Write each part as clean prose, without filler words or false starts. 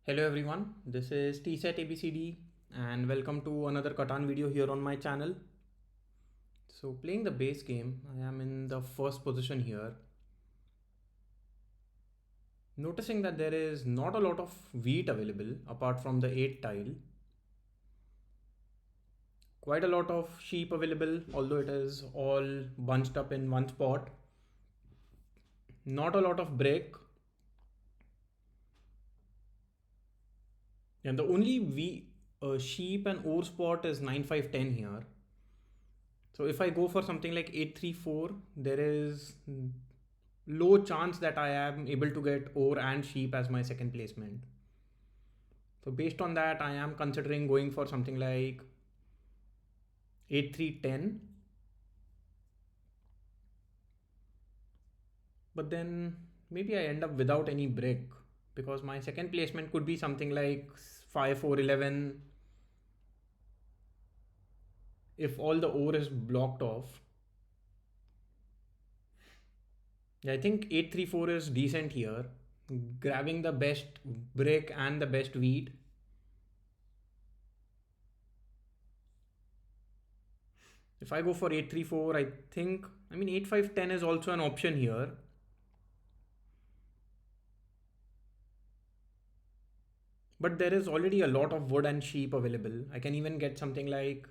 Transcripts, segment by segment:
Hello everyone, this is TSET ABCD and welcome to another Catan video here on my channel. So playing the base game, I am in the first position here. Noticing that there is not a lot of wheat available apart from the 8 tile. Quite a lot of sheep available, although it is all bunched up in one spot. Not a lot of brick. And the only sheep and ore spot is 9, 5, 10 here. So if I go for something like 8, 3, 4, there is low chance that I am able to get ore and sheep as my second placement. So based on that, I am considering going for something like 8, 3, 10. But then maybe I end up without any brick because my second placement could be something like 5, 4, 11 if all the ore is blocked off. I think 8, 3, 4 is decent here. Grabbing the best brick and the best wheat. If I go for 8, 3, 4, I think, 8, 5, 10 is also an option here. But there is already a lot of wood and sheep available. I can even get something like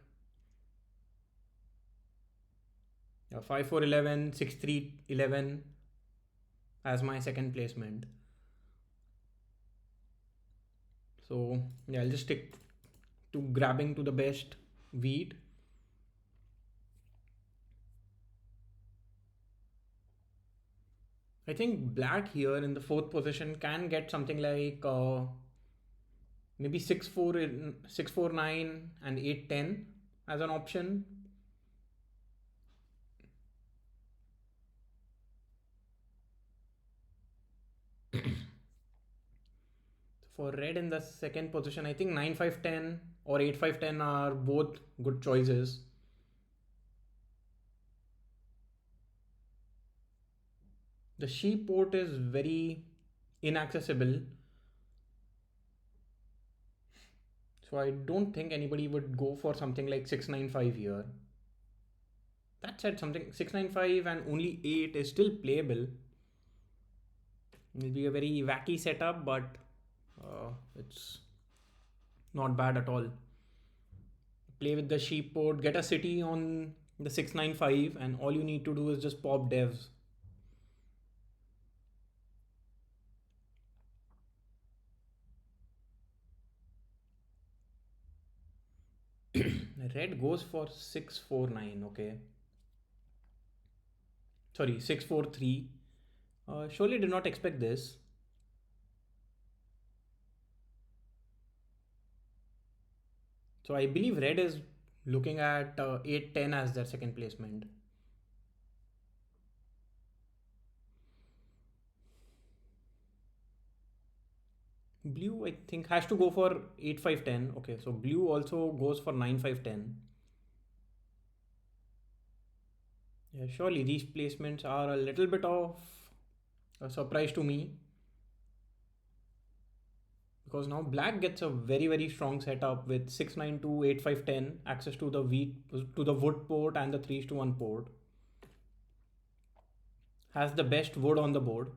5, 4, 11, 6, 3, 11 as my second placement. So yeah, I'll just stick to grabbing to the best wheat. I think black here in the fourth position can get something like maybe 6, 4, 9 and 8, 10 as an option. For red in the second position, I think 9, 5, 10 or 8, 5, 10 are both good choices. The sheep port is very inaccessible, so I don't think anybody would go for something like 6, 9, 5 here. That said, something 6, 9, 5 and only 8 is still playable. It will be a very wacky setup, but it's not bad at all. Play with the sheep port, get a city on the 6, 9, 5, and all you need to do is just pop devs. Red goes for 6, 4, 9. Okay, sorry, 6, 4, 3. Surely did not expect this. So I believe red is looking at 8, 10 as their second placement. Blue, I think, has to go for 8, 5, 10. Okay, so blue also goes for 9, 5, 10. Yeah, surely these placements are a little bit of a surprise to me because now black gets a very strong setup with 6, 9, 2, 8, 5, 10 access to the wheat to the wood port and the 3:1 port. Has the best wood on the board.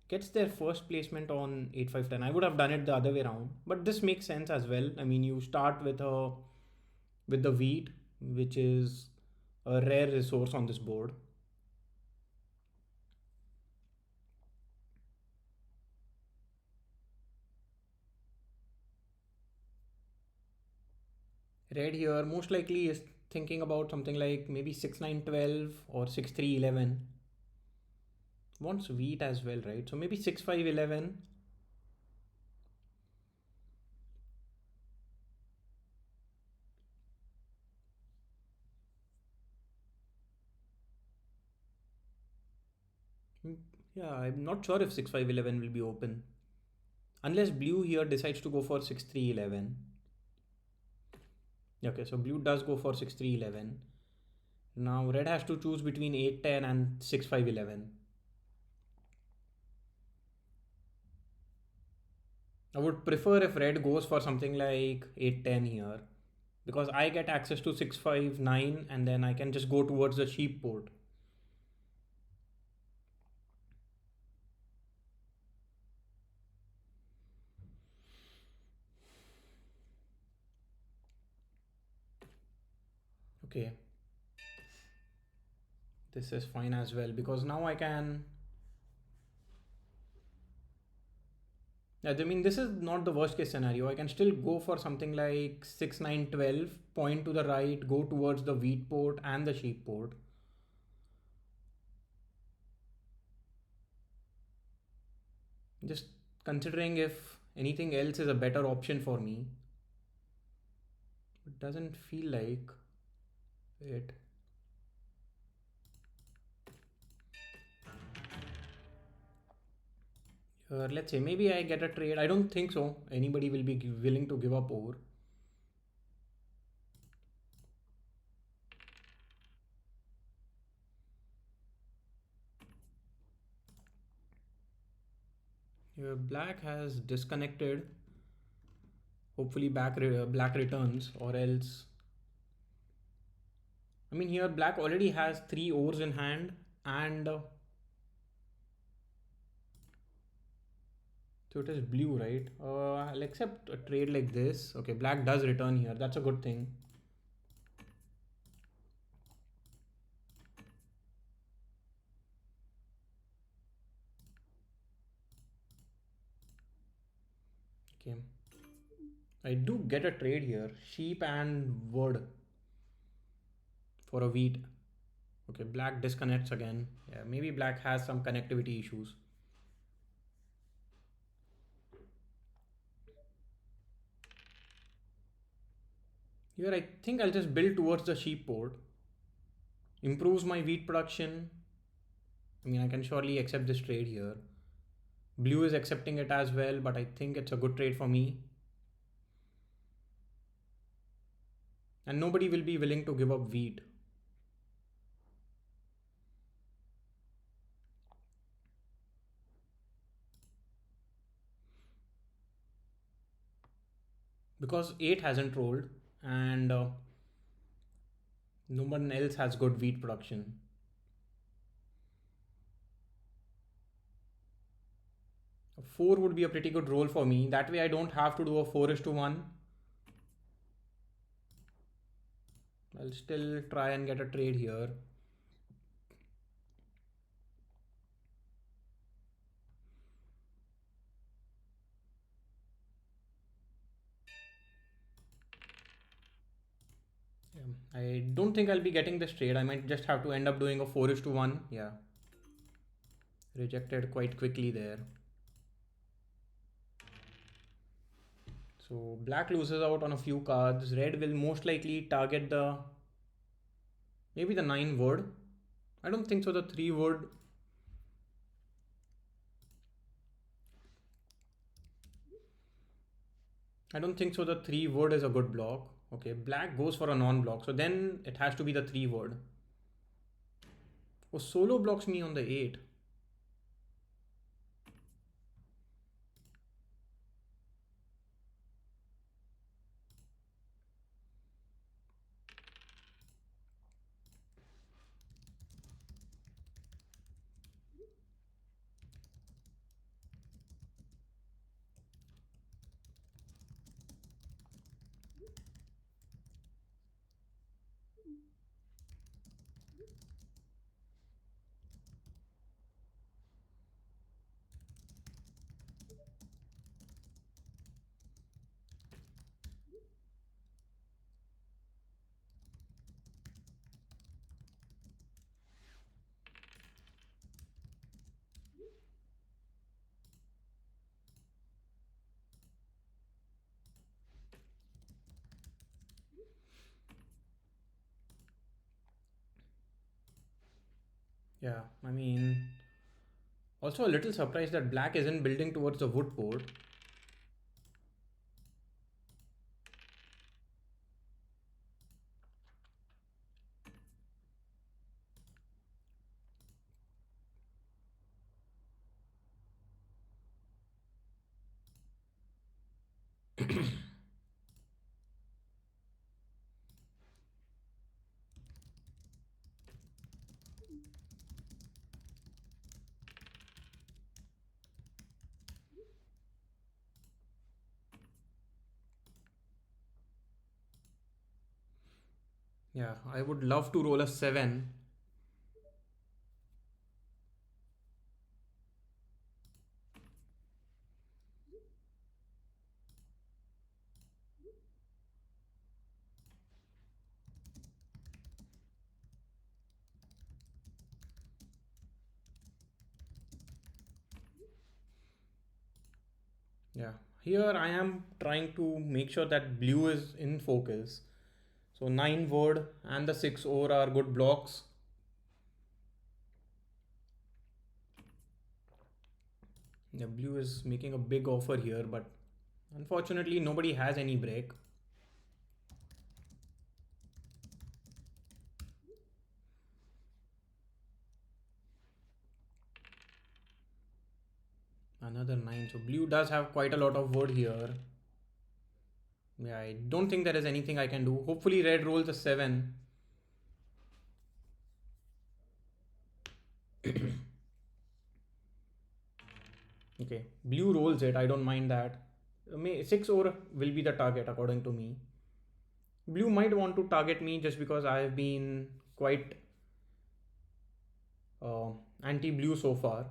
Gets their first placement on 8, 5, 10. I would have done it the other way around, but this makes sense as well. You start with the wheat, which is a rare resource on this board. Red here most likely is thinking about something like maybe 6, 9, 12 or 6, 3, 11. Wants wheat as well, right? So maybe 6, 5, 11. Hmm, yeah, I'm not sure if 6, 5, 11 will be open. Unless blue here decides to go for 6, 3, 11. Okay, so blue does go for 6, 3, 11. Now red has to choose between 8, 10 and 6, 5, 11. I would prefer if red goes for something like 8-10 here, because I get access to 6-5-9 and then I can just go towards the sheep port. Okay, this is fine as well because now I can. Yeah, I mean, this is not the worst case scenario. I can still go for something like 6-9-12, point to the right, go towards the wheat port and the sheep port. Just considering if anything else is a better option for me. It doesn't feel like it. Let's say maybe I get a trade. I don't think so. Anybody will be willing to give up over. Black has disconnected. Hopefully, black returns, or else. I mean, here black already has three ores in hand, and so it is blue, right? I'll accept a trade like this. Okay, black does return here. That's a good thing. Okay, I do get a trade here. Sheep and wood for a wheat. Okay, black disconnects again. Yeah, maybe black has some connectivity issues. Here, I think I'll just build towards the sheep port. Improves my wheat production. I mean, I can surely accept this trade here. Blue is accepting it as well, but I think it's a good trade for me. And nobody will be willing to give up wheat. Because 8 hasn't rolled and no one else has good wheat production. A 4 would be a pretty good roll for me. That way I don't have to do a 4:1. I'll still try and get a trade here. Yeah. I don't think I'll be getting this trade. I might just have to end up doing a 4:1. Yeah. Rejected quite quickly there. So black loses out on a few cards. Red will most likely target the maybe the 9 wood. I don't think so. The 3 wood. I don't think so. The 3 wood is a good block. Okay, black goes for a non-block. So then it has to be the 3 wood. Oh, solo blocks me on the 8. Yeah, I mean, also a little surprised that black isn't building towards the wood port. Yeah, I would love to roll a 7. Yeah, here I am trying to make sure that blue is in focus. So 9 word and the 6 ore are good blocks. Yeah, blue is making a big offer here, but unfortunately nobody has any break. Another 9. So blue does have quite a lot of wood here. Yeah, I don't think there is anything I can do. Hopefully red rolls a 7. Okay, blue rolls it. I don't mind that. 6 ore will be the target according to me. Blue might want to target me just because I have been quite uh, anti-blue so far.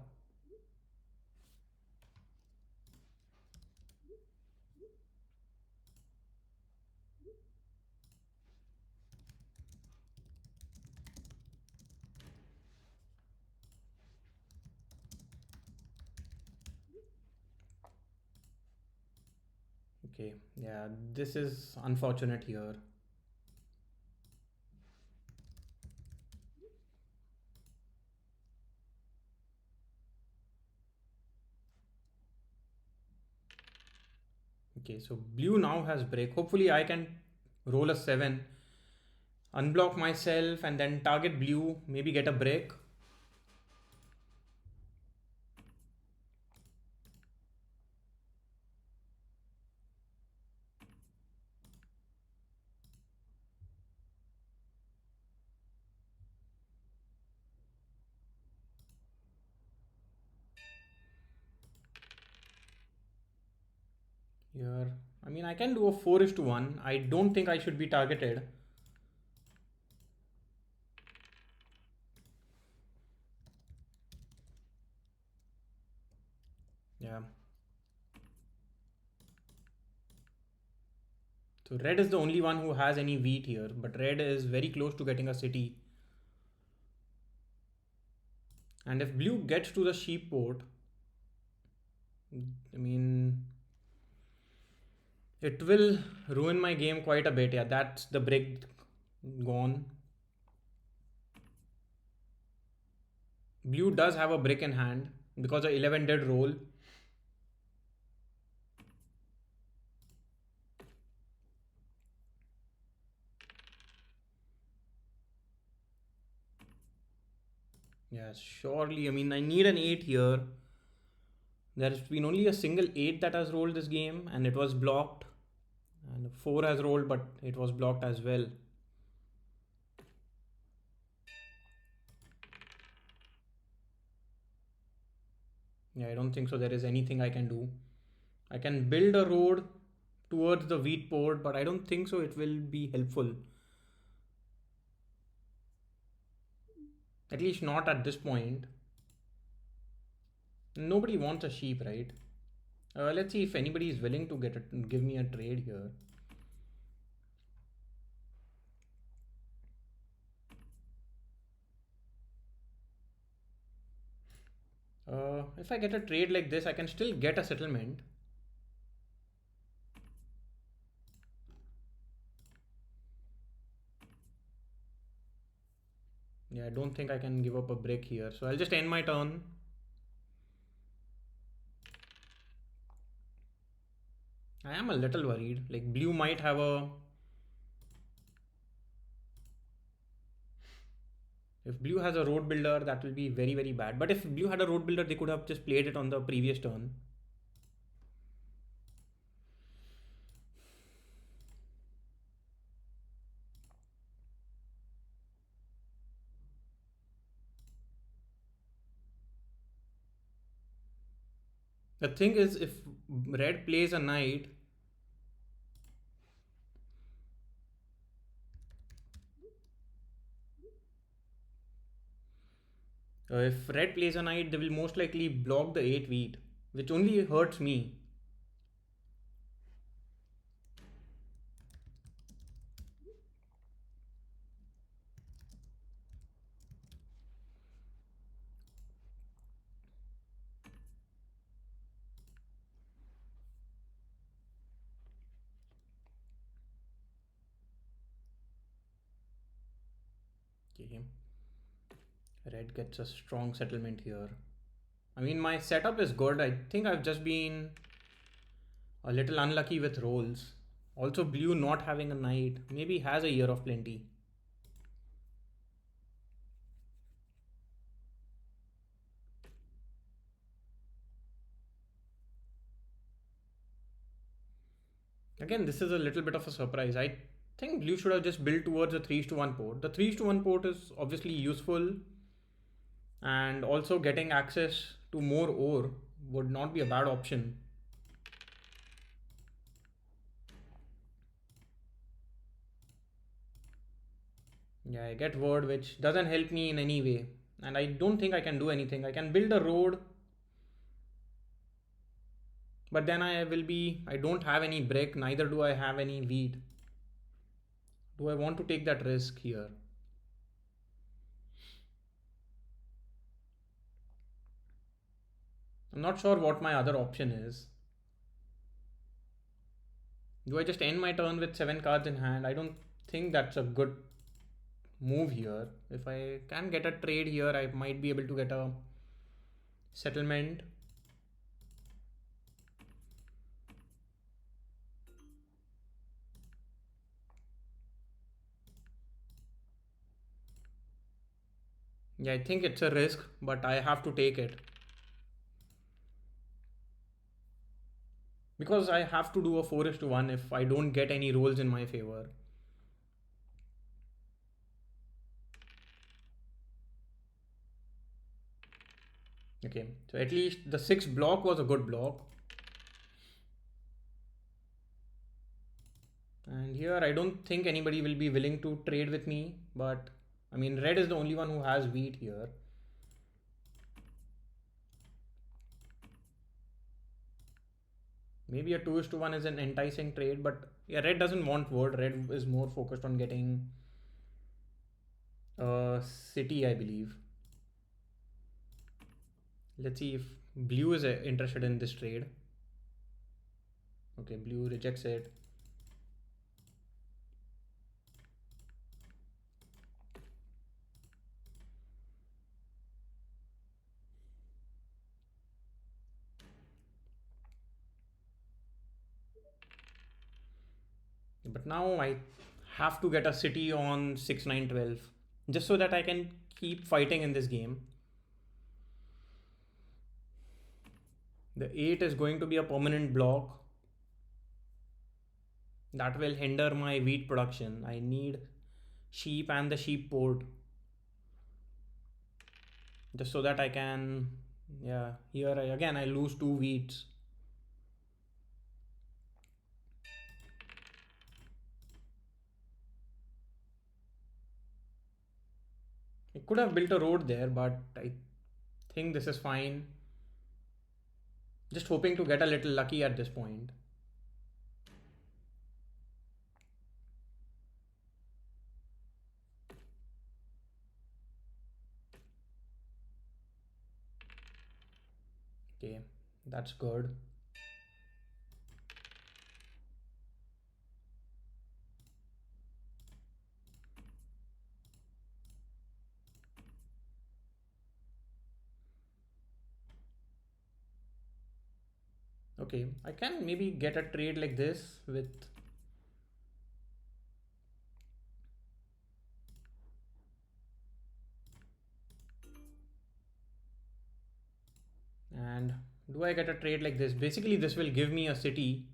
Okay, yeah, this is unfortunate here. Okay, so blue now has break. Hopefully I can roll a 7, unblock myself and then target blue, maybe get a break. Here, I mean, I can do a 4 is to 1. I don't think I should be targeted. Yeah. So red is the only one who has any wheat here, but red is very close to getting a city. And if blue gets to the sheep port, I mean, it will ruin my game quite a bit. Yeah, that's the brick gone. Blue does have a brick in hand because the 11 did roll. Yes, surely. I mean, I need an 8 here. There's been only a single 8 that has rolled this game and it was blocked. And 4 has rolled, but it was blocked as well. Yeah, I don't think so. There is anything I can do. I can build a road towards the wheat port, but I don't think so. It will be helpful. At least not at this point. Nobody wants a sheep, right? Let's see if anybody is willing to give me a trade here. If I get a trade like this, I can still get a settlement. Yeah, I don't think I can give up a brick here. So I'll just end my turn. I am a little worried. Like blue might have a... If blue has a road builder, that will be very, very bad. But if blue had a road builder, they could have just played it on the previous turn. The thing is, if red plays a knight, if red plays a knight, they will most likely block the 8 wheat, which only hurts me. Okay. Red gets a strong settlement here. I mean, my setup is good. I think I've just been a little unlucky with rolls. Also, blue not having a knight maybe has a year of plenty. Again, this is a little bit of a surprise. I think blue should have just built towards a 3 to 1 port. The 3 to 1 port is obviously useful, and also getting access to more ore would not be a bad option. Yeah, I get word which doesn't help me in any way. And I don't think I can do anything. I can build a road, but then I don't have any brick, neither do I have any wheat. Do I want to take that risk here? I'm not sure what my other option is. Do I just end my turn with 7 cards in hand? I don't think that's a good move here. If I can get a trade here, I might be able to get a settlement. Yeah, I think it's a risk, but I have to take it. Because I have to do a 4 is to 1 if I don't get any rolls in my favor. Okay, so at least the 6 block was a good block. And here I don't think anybody will be willing to trade with me, but I mean red is the only one who has wheat here. Maybe a 2 is to 1 is an enticing trade, but yeah, red doesn't want wood. Red is more focused on getting a city, I believe. Let's see if blue is interested in this trade. Okay, blue rejects it. But now I have to get a city on 6, 9, 12 just so that I can keep fighting in this game. The 8 is going to be a permanent block that will hinder my wheat production. I need sheep and the sheep port just so that I can, yeah, here again I lose 2 wheats. I could have built a road there, but I think this is fine. Just hoping to get a little lucky at this point. Okay, that's good. Okay, I can maybe get a trade like this with, and do I get a trade like this? Basically, this will give me a city.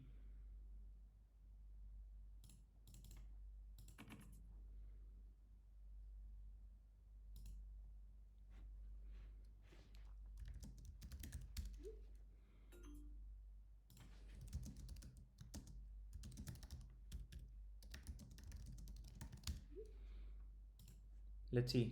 Let's see.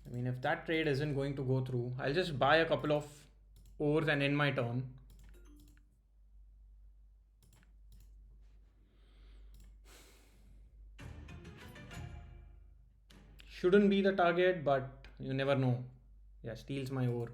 I mean, if that trade isn't going to go through, I'll just buy a couple of ores and end my turn. Shouldn't be the target, but you never know. Yeah, steals my ore.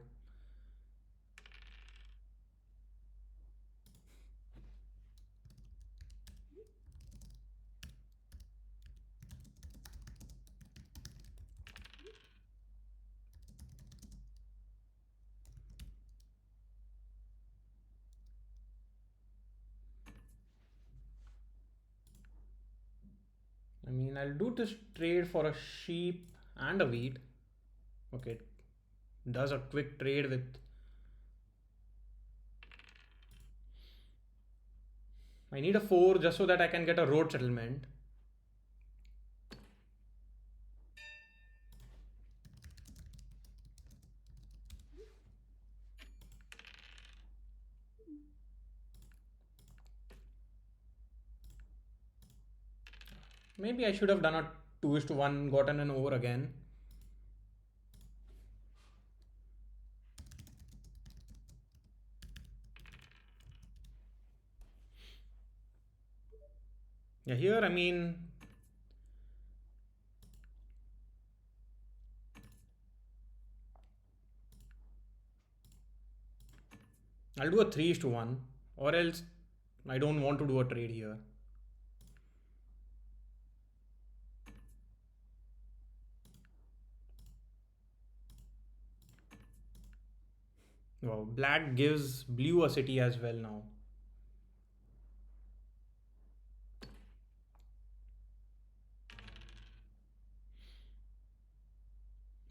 I mean, I'll do this trade for a sheep and a wheat. Okay, does a quick trade with. I need a 4 just so that I can get a road settlement. Maybe I should have done a 2 is to 1, gotten an ore again. Yeah, here I mean, I'll do a 3 is to 1, or else I don't want to do a trade here. Wow, black gives blue a city as well now.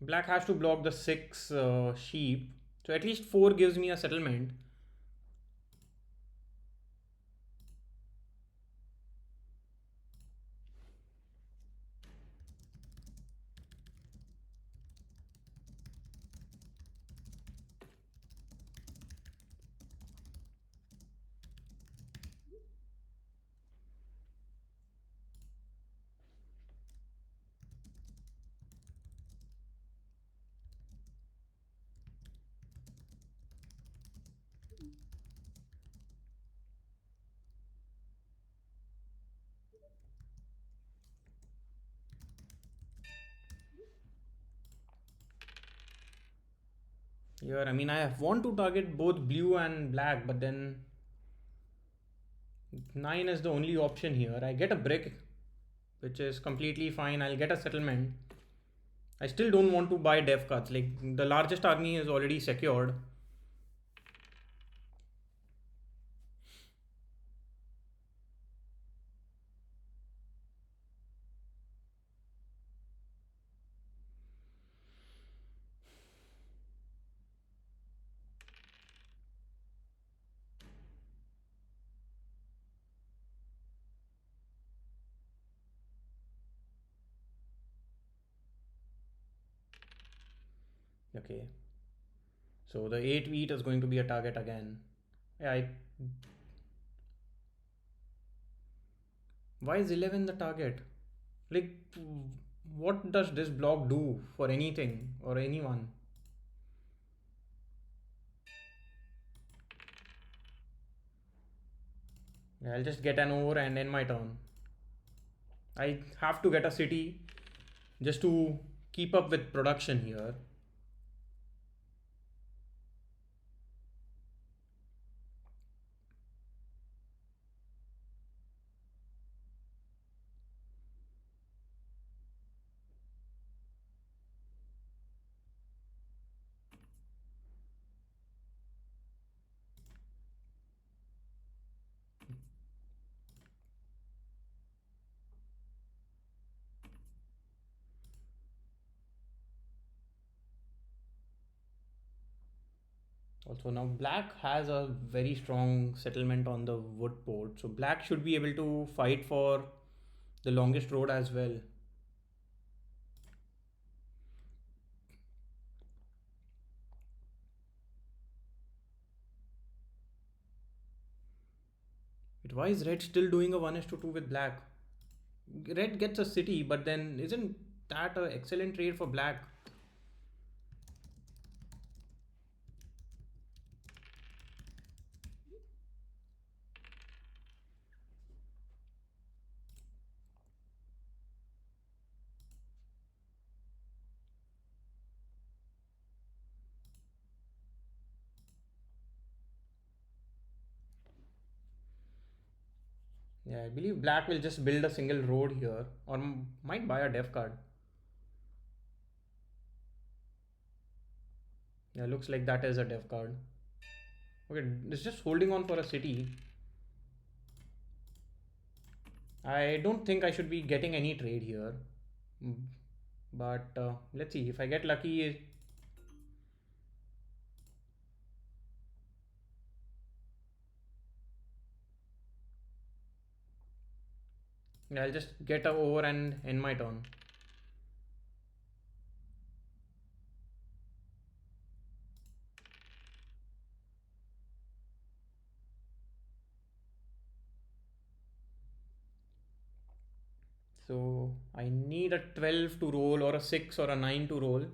Black has to block the 6 sheep, so at least 4 gives me a settlement. Here, I mean, I want to target both blue and black, but then 9 is the only option here. I get a brick, which is completely fine. I'll get a settlement. I still don't want to buy dev cards. Like, the largest army is already secured. Okay. So the 8 wheat is going to be a target again. Yeah, why is 11 the target? Like, what does this block do for anything or anyone? Yeah, I'll just get an over and end my turn. I have to get a city just to keep up with production here. Also, now black has a very strong settlement on the wood port, so black should be able to fight for the longest road as well. Wait, why is red still doing a 1 is to 2 with black? Red gets a city, but then isn't that an excellent trade for black? Yeah, I believe black will just build a single road here, or might buy a def card. Yeah, looks like that is a def card. Okay, it's just holding on for a city. I don't think I should be getting any trade here. Mm, But let's see. If I get lucky, I'll just get over and end my turn. So I need a 12 to roll or a 6 or a 9 to roll.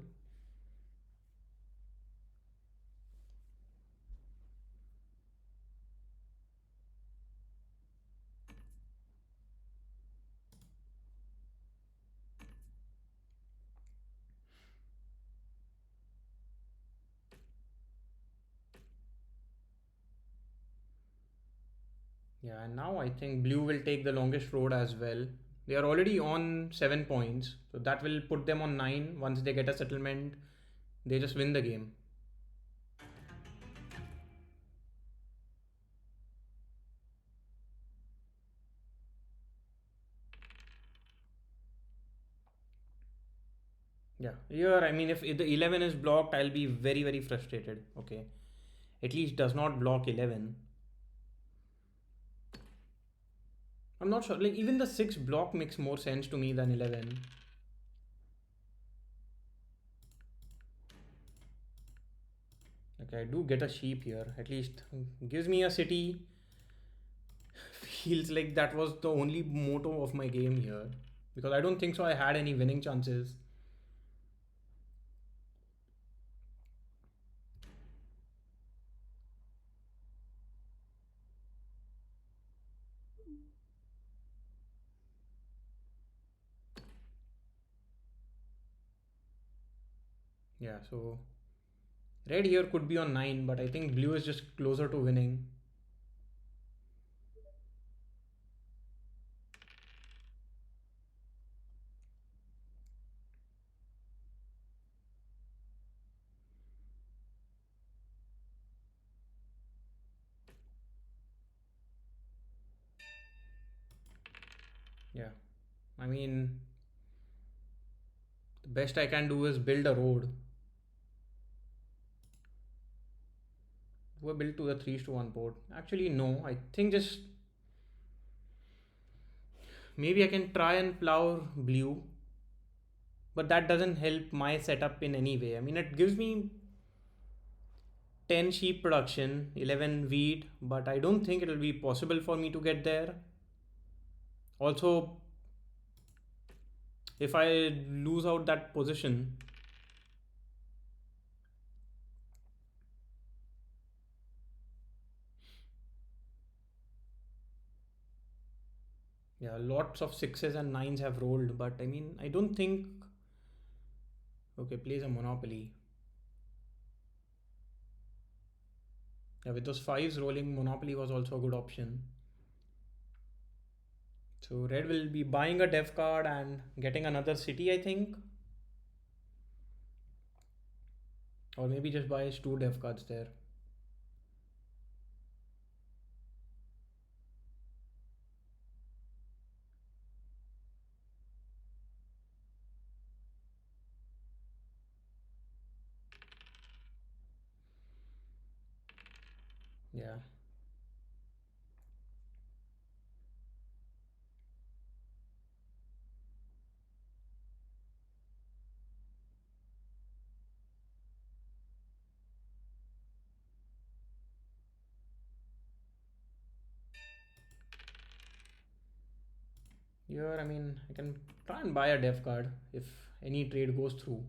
Yeah, and now I think blue will take the longest road as well. They are already on 7 points, so that will put them on 9. Once they get a settlement, they just win the game. Yeah, here I mean, if the 11 is blocked, I'll be very, very frustrated. Okay, at least does not block 11. I'm not sure, like, even the 6 block makes more sense to me than 11. Like, I do get a sheep here, at least gives me a city. Feels like that was the only motto of my game here, because I don't think so I had any winning chances. Yeah, so red here could be on 9, but I think blue is just closer to winning. Yeah, I mean, the best I can do is build a road. Do I build to the 3 to 1 port? Actually, no. I think just maybe I can try and plow blue, but that doesn't help my setup in any way. I mean, it gives me 10 sheep production, 11 wheat, but I don't think it will be possible for me to get there. Also, if I lose out that position, yeah, lots of sixes and nines have rolled, but I mean, I don't think. Okay, plays a monopoly. Yeah, with those fives rolling, monopoly was also a good option. So red will be buying a dev card and getting another city, I think, or maybe just buys two dev cards there. Yeah, Here, I mean, I can try and buy a dev card if any trade goes through.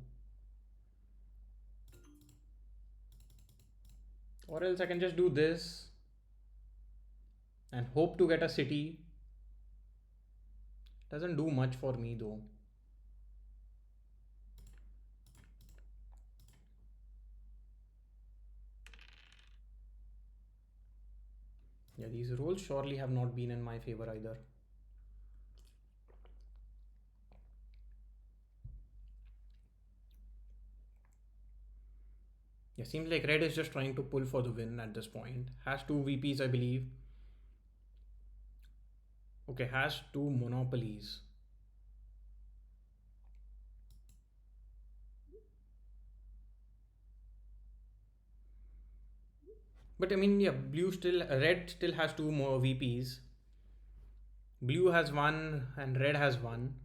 Or else I can just do this and hope to get a city. Doesn't do much for me though. Yeah, these rolls surely have not been in my favor either. Yeah, seems like red is just trying to pull for the win at this point. Has two VPs, I believe. Okay, has two monopolies. But I mean, yeah, red still has two more VPs. Blue has one and red has one.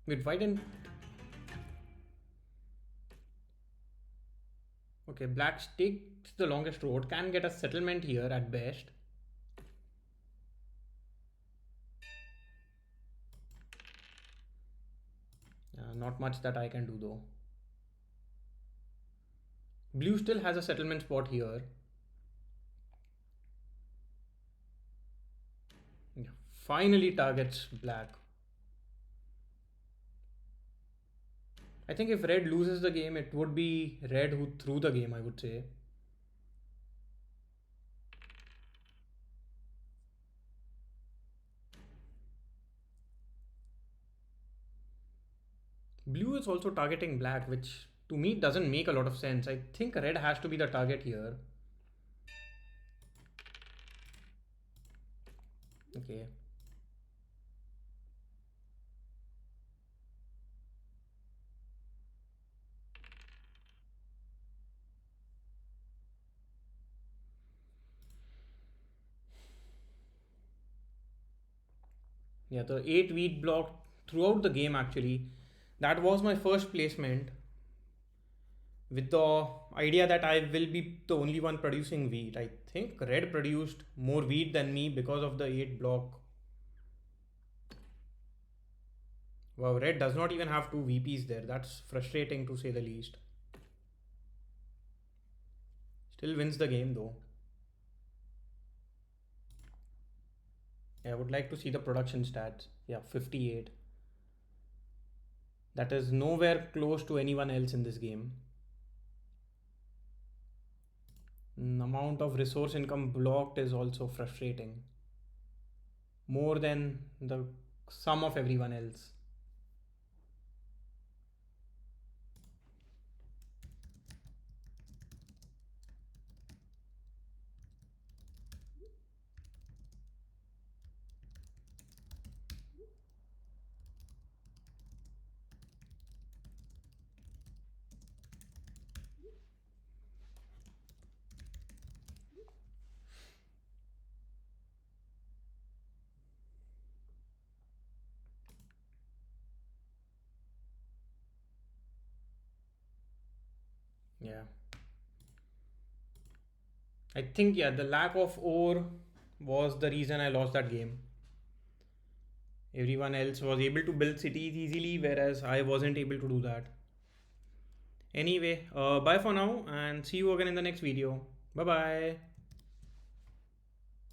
Wait, why didn't... Okay, black takes the longest road, can get a settlement here at best. Not much that I can do though. Blue still has a settlement spot here. Yeah, finally targets black. I think if red loses the game, it would be red who threw the game, I would say. Blue is also targeting black, which to me doesn't make a lot of sense. I think red has to be the target here. Okay. Yeah, the 8 wheat block throughout the game actually. That was my first placement with the idea that I will be the only one producing wheat. I think red produced more wheat than me because of the 8 block. Wow, red does not even have two VPs there. That's frustrating to say the least. Still wins the game though. I would like to see the production stats. Yeah, 58. That is nowhere close to anyone else in this game. Amount of resource income blocked is also frustrating. More than the sum of everyone else. Yeah. I think, yeah, the lack of ore was the reason I lost that game. Everyone else was able to build cities easily, whereas I wasn't able to do that. Anyway, bye for now and see you again in the next video. Bye bye.